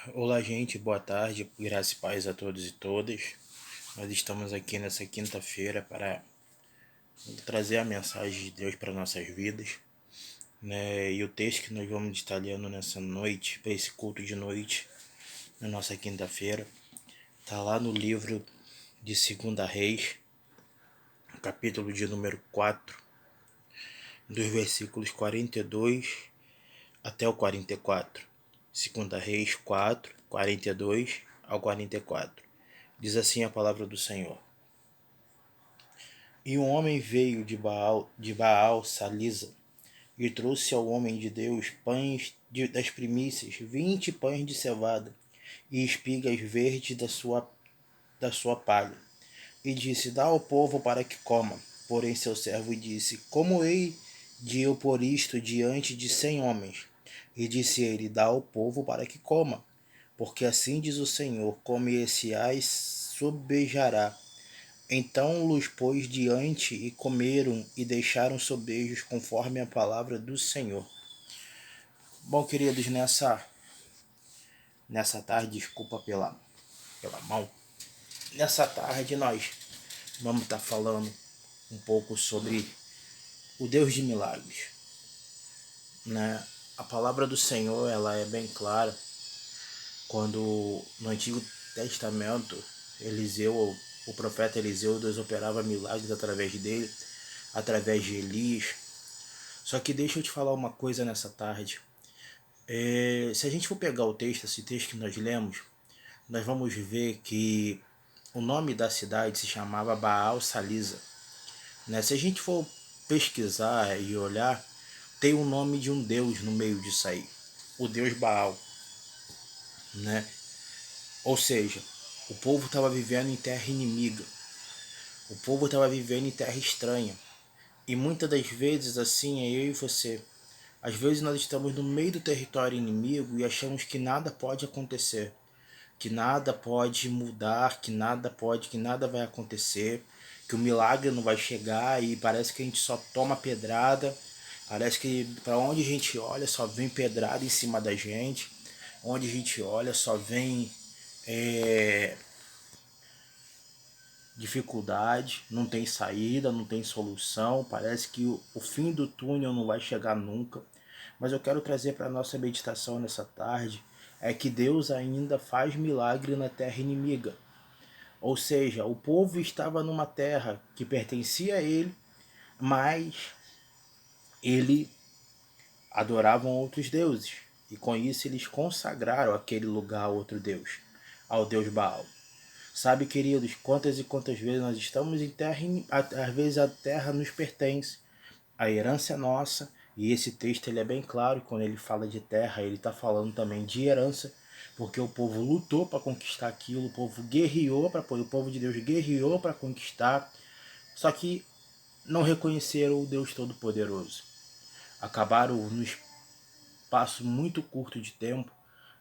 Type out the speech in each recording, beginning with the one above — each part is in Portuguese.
Olá, gente, boa tarde, graça e paz a todos e todas. Nós estamos aqui nessa quinta-feira para trazer a mensagem de Deus para nossas vidas, né? E o texto que nós vamos estar lendo nessa noite, para esse culto de noite, na nossa quinta-feira, está lá no livro de 2 Reis, capítulo de número 4, dos versículos 42 até o 44. 2 Reis 4, 42 ao 44. Diz assim a palavra do Senhor. E um homem veio de Baal Salisa, e trouxe ao homem de Deus pães das primícias, 20 pães de cevada, e espigas verdes da sua palha. E disse, dá ao povo para que coma. Porém seu servo disse, como hei de eu pôr isto diante de 100 homens? E disse ele, dá ao povo para que coma. Porque assim diz o Senhor, come-se-ás sobejará. Então los pôs diante e comeram e deixaram sobejos conforme a palavra do Senhor. Bom, queridos, nessa tarde, desculpa pela mão. Nessa tarde nós vamos estar falando um pouco sobre o Deus de milagres, né? A palavra do Senhor, ela é bem clara quando no Antigo Testamento o profeta Eliseu, Deus operava milagres através dele, através de Elias. Só que deixa eu te falar uma coisa nessa tarde. Se a gente for pegar esse texto que nós lemos, nós vamos ver que o nome da cidade se chamava Baal Salisa, né? Se a gente for pesquisar e olhar, tem o nome de um deus no meio disso aí, o deus Baal, né? Ou seja, o povo estava vivendo em terra inimiga, o povo estava vivendo em terra estranha. E muitas das vezes, assim, é eu e você. Às vezes nós estamos no meio do território inimigo e achamos que nada pode acontecer, que nada pode mudar, que nada vai acontecer, que o milagre não vai chegar e parece que a gente só toma pedrada, parece que para onde a gente olha só vem pedrada em cima da gente, onde a gente olha só vem é, dificuldade, não tem saída, não tem solução, parece que o fim do túnel não vai chegar nunca. Mas eu quero trazer para a nossa meditação nessa tarde é que Deus ainda faz milagre na terra inimiga. Ou seja, o povo estava numa terra que pertencia a ele, mas ele adoravam outros deuses. E com isso eles consagraram aquele lugar a outro Deus, ao Deus Baal. Sabe, queridos, quantas e quantas vezes nós estamos em terra, às vezes a terra nos pertence, a herança é nossa, e esse texto ele é bem claro, quando ele fala de terra, ele está falando também de herança, porque o povo lutou para conquistar aquilo, o povo guerreou, o povo de Deus guerreou para conquistar, só que não reconheceram o Deus Todo-Poderoso. Acabaram, no espaço muito curto de tempo,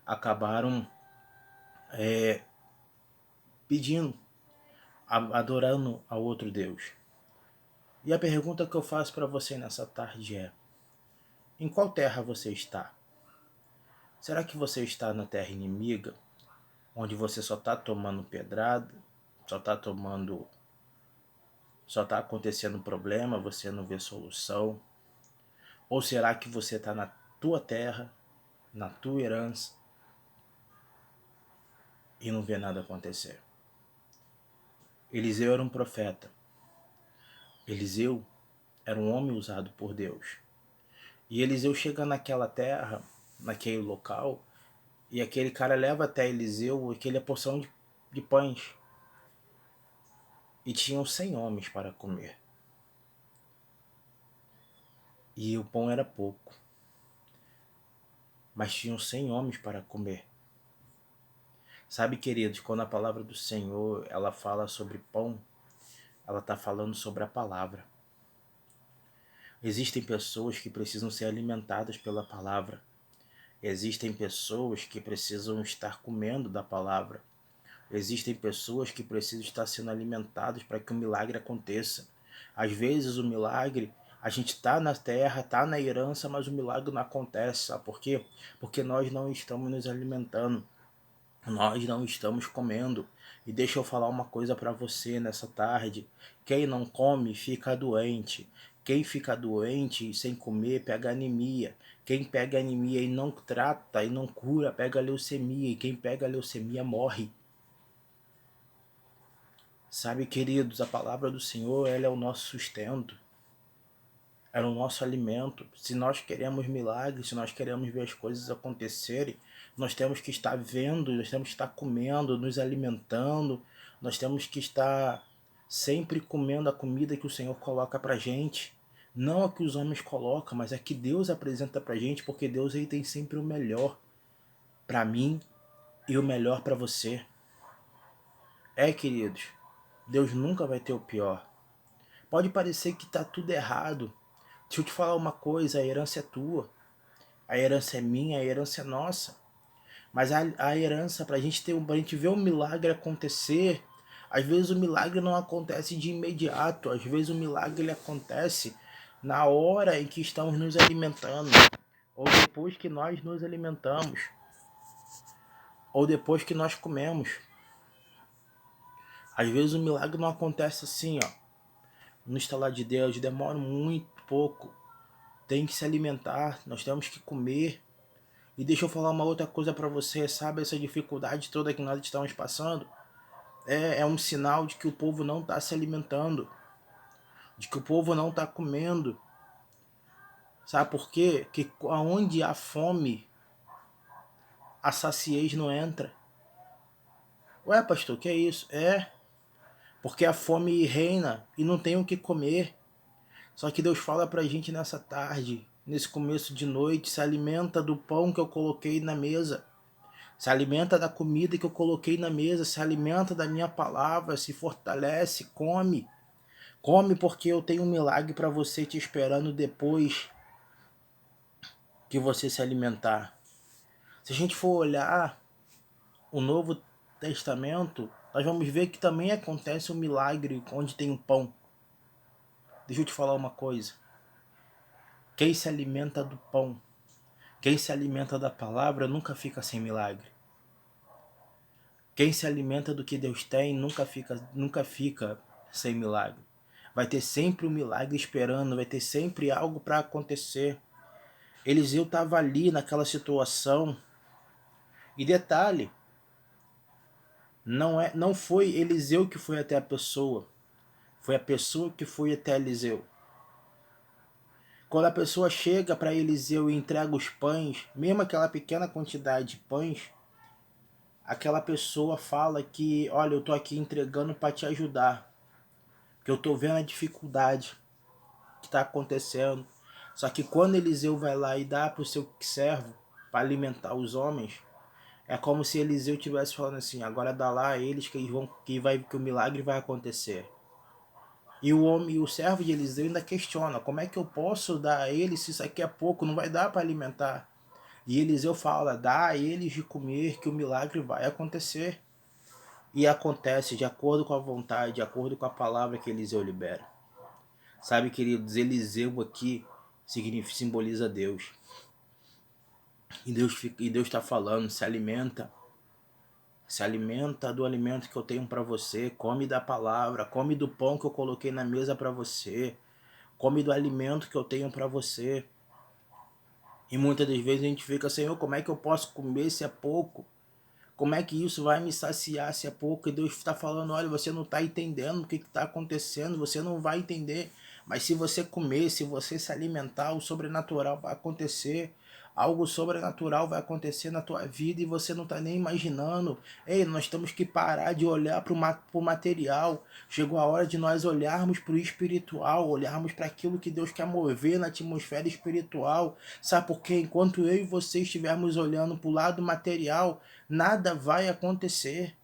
acabaram pedindo, adorando a outro Deus. E a pergunta que eu faço para você nessa tarde é: em qual terra você está? Será que você está na terra inimiga, onde você só está tomando pedrada, só está acontecendo problema, você não vê solução? Ou será que você está na tua terra, na tua herança e não vê nada acontecer? Eliseu era um profeta. Eliseu era um homem usado por Deus. E Eliseu chega naquela terra, naquele local, e aquele cara leva até Eliseu aquela porção de pães. E tinham 100 homens para comer. E o pão era pouco. Mas tinham 100 homens para comer. Sabe, queridos, quando a palavra do Senhor ela fala sobre pão, ela está falando sobre a palavra. Existem pessoas que precisam ser alimentadas pela palavra. Existem pessoas que precisam estar comendo da palavra. Existem pessoas que precisam estar sendo alimentadas para que o milagre aconteça. Às vezes o milagre, a gente está na terra, está na herança, mas o milagre não acontece. Sabe por quê? Porque nós não estamos nos alimentando. Nós não estamos comendo. E deixa eu falar uma coisa para você nessa tarde. Quem não come fica doente. Quem fica doente sem comer pega anemia. Quem pega anemia e não trata e não cura pega leucemia. E quem pega leucemia morre. Sabe, queridos, a palavra do Senhor, ela é o nosso sustento. É o nosso alimento. Se nós queremos milagres, se nós queremos ver as coisas acontecerem, nós temos que estar vendo, nós temos que estar comendo, nos alimentando, nós temos que estar sempre comendo a comida que o Senhor coloca pra gente. Não a que os homens colocam, mas a que Deus apresenta pra gente, porque Deus aí tem sempre o melhor pra mim e o melhor pra você. Queridos, Deus nunca vai ter o pior. Pode parecer que tá tudo errado. Deixa eu te falar uma coisa, a herança é tua. A herança é minha, a herança é nossa. Mas a herança, pra gente ver o milagre acontecer, às vezes o milagre não acontece de imediato, às vezes o milagre ele acontece na hora em que estamos nos alimentando, ou depois que nós nos alimentamos, ou depois que nós comemos. Às vezes o milagre não acontece assim, ó, no estalar de Deus, demora muito pouco. Tem que se alimentar, nós temos que comer. E deixa eu falar uma outra coisa para você, sabe, essa dificuldade toda que nós estamos passando é um sinal de que o povo não está se alimentando, de que o povo não está comendo. Sabe por quê? Que aonde há fome, a saciez não entra. Ué, pastor, que é isso? Porque a fome reina e não tem o que comer. Só que Deus fala pra gente nessa tarde, nesse começo de noite, se alimenta do pão que eu coloquei na mesa. Se alimenta da comida que eu coloquei na mesa, se alimenta da minha palavra, se fortalece, come. Come porque eu tenho um milagre para você te esperando depois que você se alimentar. Se a gente for olhar o Novo Testamento, nós vamos ver que também acontece um milagre onde tem um pão. Deixa eu te falar uma coisa. Quem se alimenta do pão, quem se alimenta da palavra nunca fica sem milagre. Quem se alimenta do que Deus tem nunca fica sem milagre. Vai ter sempre um milagre esperando, vai ter sempre algo para acontecer. Eliseu estava ali naquela situação. E detalhe, não foi Eliseu que foi até a pessoa, foi a pessoa que foi até Eliseu. Quando a pessoa chega para Eliseu e entrega os pães, mesmo aquela pequena quantidade de pães, aquela pessoa fala que, olha, eu estou aqui entregando para te ajudar, porque eu estou vendo a dificuldade que está acontecendo. Só que quando Eliseu vai lá e dá para o seu servo para alimentar os homens, é como se Eliseu estivesse falando assim, agora dá lá a eles que o milagre vai acontecer. E o servo de Eliseu ainda questiona, como é que eu posso dar a eles se isso aqui é pouco, não vai dar para alimentar? E Eliseu fala, dá a eles de comer que o milagre vai acontecer. E acontece de acordo com a vontade, de acordo com a palavra que Eliseu libera. Sabe, queridos, Eliseu aqui simboliza Deus. E Deus está falando, se alimenta do alimento que eu tenho para você, come da palavra, come do pão que eu coloquei na mesa para você, come do alimento que eu tenho para você. E muitas das vezes a gente fica, Senhor, como é que eu posso comer se é pouco? Como é que isso vai me saciar se é pouco? E Deus está falando, olha, você não está entendendo o que está acontecendo, você não vai entender. Mas se você comer, se você se alimentar, o sobrenatural vai acontecer. Algo sobrenatural vai acontecer na tua vida e você não está nem imaginando. Ei, nós temos que parar de olhar para o material. Chegou a hora de nós olharmos para o espiritual, olharmos para aquilo que Deus quer mover na atmosfera espiritual. Sabe por quê? Enquanto eu e você estivermos olhando para o lado material, nada vai acontecer.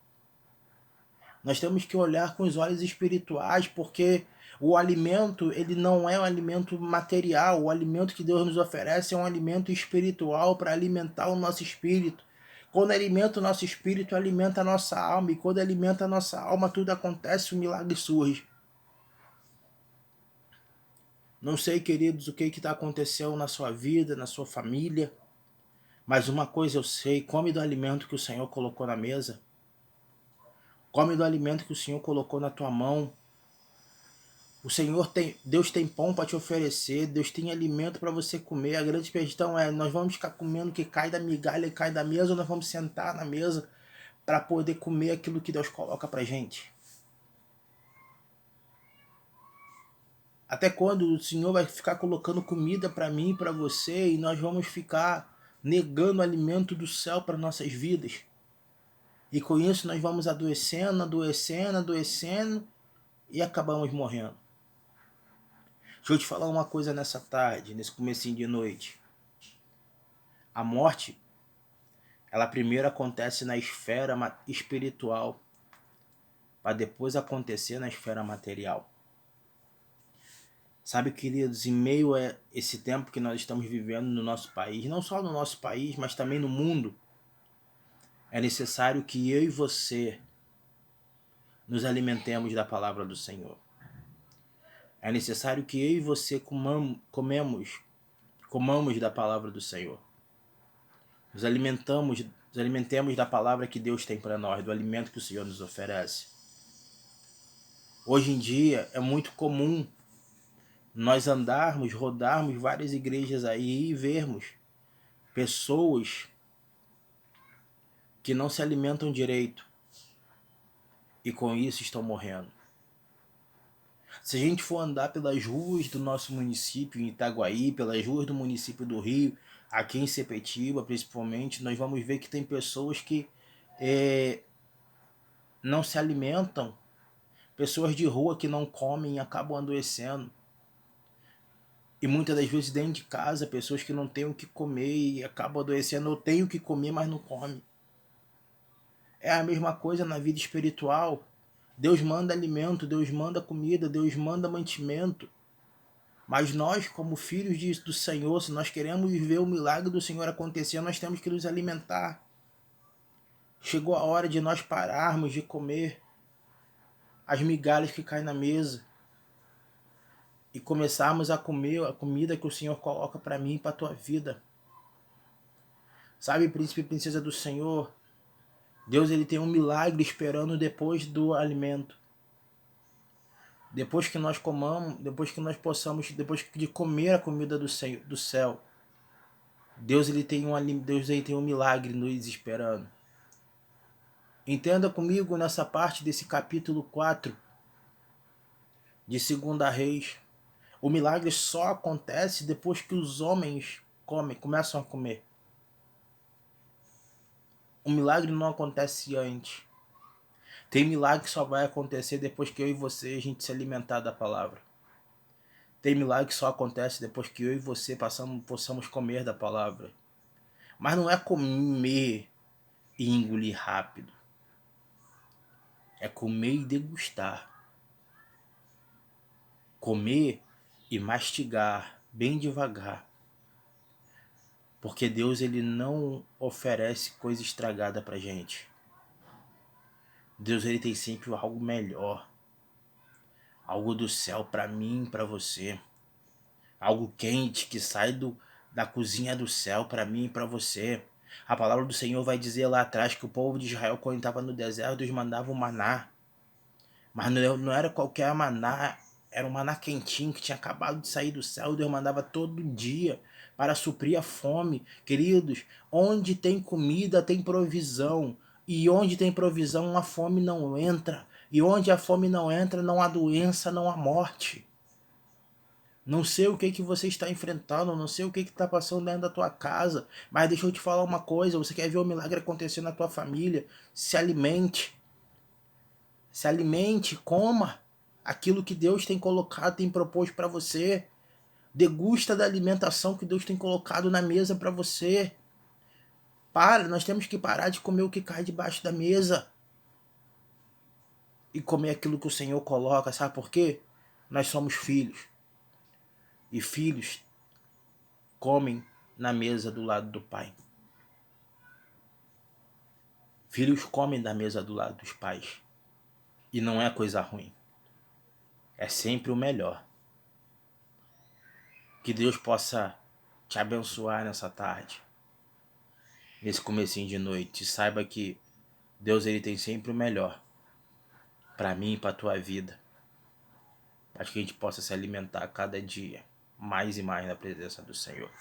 Nós temos que olhar com os olhos espirituais, porque o alimento, ele não é um alimento material. O alimento que Deus nos oferece é um alimento espiritual para alimentar o nosso espírito. Quando alimenta o nosso espírito, alimenta a nossa alma. E quando alimenta a nossa alma, tudo acontece, o milagre surge. Não sei, queridos, o que está acontecendo na sua vida, na sua família. Mas uma coisa eu sei, come do alimento que o Senhor colocou na mesa. Come do alimento que o Senhor colocou na tua mão. Deus tem pão para te oferecer, Deus tem alimento para você comer. A grande questão é, nós vamos ficar comendo o que cai da migalha e cai da mesa, ou nós vamos sentar na mesa para poder comer aquilo que Deus coloca pra gente? Até quando o Senhor vai ficar colocando comida para mim e para você e nós vamos ficar negando o alimento do céu para nossas vidas? E com isso nós vamos adoecendo, adoecendo, adoecendo e acabamos morrendo. Deixa eu te falar uma coisa nessa tarde, nesse comecinho de noite. A morte, ela primeiro acontece na esfera espiritual, para depois acontecer na esfera material. Sabe, queridos, em meio a esse tempo que nós estamos vivendo no nosso país, não só no nosso país, mas também no mundo, é necessário que eu e você nos alimentemos da palavra do Senhor. É necessário que eu e você comamos da palavra do Senhor. Nos alimentemos da palavra que Deus tem para nós, do alimento que o Senhor nos oferece. Hoje em dia é muito comum nós rodarmos várias igrejas aí e vermos pessoas que não se alimentam direito e com isso estão morrendo. Se a gente for andar pelas ruas do nosso município, em Itaguaí, pelas ruas do município do Rio, aqui em Sepetiba principalmente, nós vamos ver que tem pessoas que não se alimentam, pessoas de rua que não comem e acabam adoecendo. E muitas das vezes dentro de casa, pessoas que não têm o que comer e acabam adoecendo, ou têm o que comer, mas não comem. É a mesma coisa na vida espiritual. Deus manda alimento, Deus manda comida, Deus manda mantimento. Mas nós, como filhos do Senhor, se nós queremos ver o milagre do Senhor acontecer, nós temos que nos alimentar. Chegou a hora de nós pararmos de comer as migalhas que caem na mesa e começarmos a comer a comida que o Senhor coloca para mim e para a tua vida. Sabe, príncipe e princesa do Senhor, Deus, ele tem um milagre esperando depois do alimento. Depois que nós comamos, depois que nós possamos, depois de comer a comida do céu, Deus ele tem um milagre nos esperando. Entenda comigo nessa parte desse capítulo 4 de 2 Reis. O milagre só acontece depois que os homens começam a comer. O milagre não acontece antes. Tem milagre que só vai acontecer depois que eu e você a gente se alimentar da palavra. Tem milagre que só acontece depois que eu e você possamos comer da palavra. Mas não é comer e engolir rápido. É comer e degustar. Comer e mastigar bem devagar. Porque Deus ele não oferece coisa estragada pra gente. Deus ele tem sempre algo melhor. Algo do céu para mim e para você. Algo quente que sai da cozinha do céu para mim e para você. A palavra do Senhor vai dizer lá atrás que o povo de Israel, quando estava no deserto, Deus mandava um maná. Mas não era qualquer maná, era um maná quentinho que tinha acabado de sair do céu. Deus mandava todo dia para suprir a fome. Queridos, onde tem comida tem provisão. E onde tem provisão a fome não entra. E onde a fome não entra não há doença, não há morte. Não sei o que você está enfrentando, não sei o que está passando dentro da tua casa, mas deixa eu te falar uma coisa, você quer ver o milagre acontecer na tua família? Se alimente. Se alimente, coma aquilo que Deus tem colocado, tem proposto para você. Degusta da alimentação que Deus tem colocado na mesa para você. Nós temos que parar de comer o que cai debaixo da mesa. E comer aquilo que o Senhor coloca, sabe por quê? Nós somos filhos. E filhos comem na mesa do lado do pai. Filhos comem da mesa do lado dos pais. E não é coisa ruim. É sempre o melhor. Que Deus possa te abençoar nessa tarde. nesse comecinho de noite. Saiba que Deus ele tem sempre o melhor para mim e para tua vida. Para que a gente possa se alimentar cada dia mais e mais na presença do Senhor.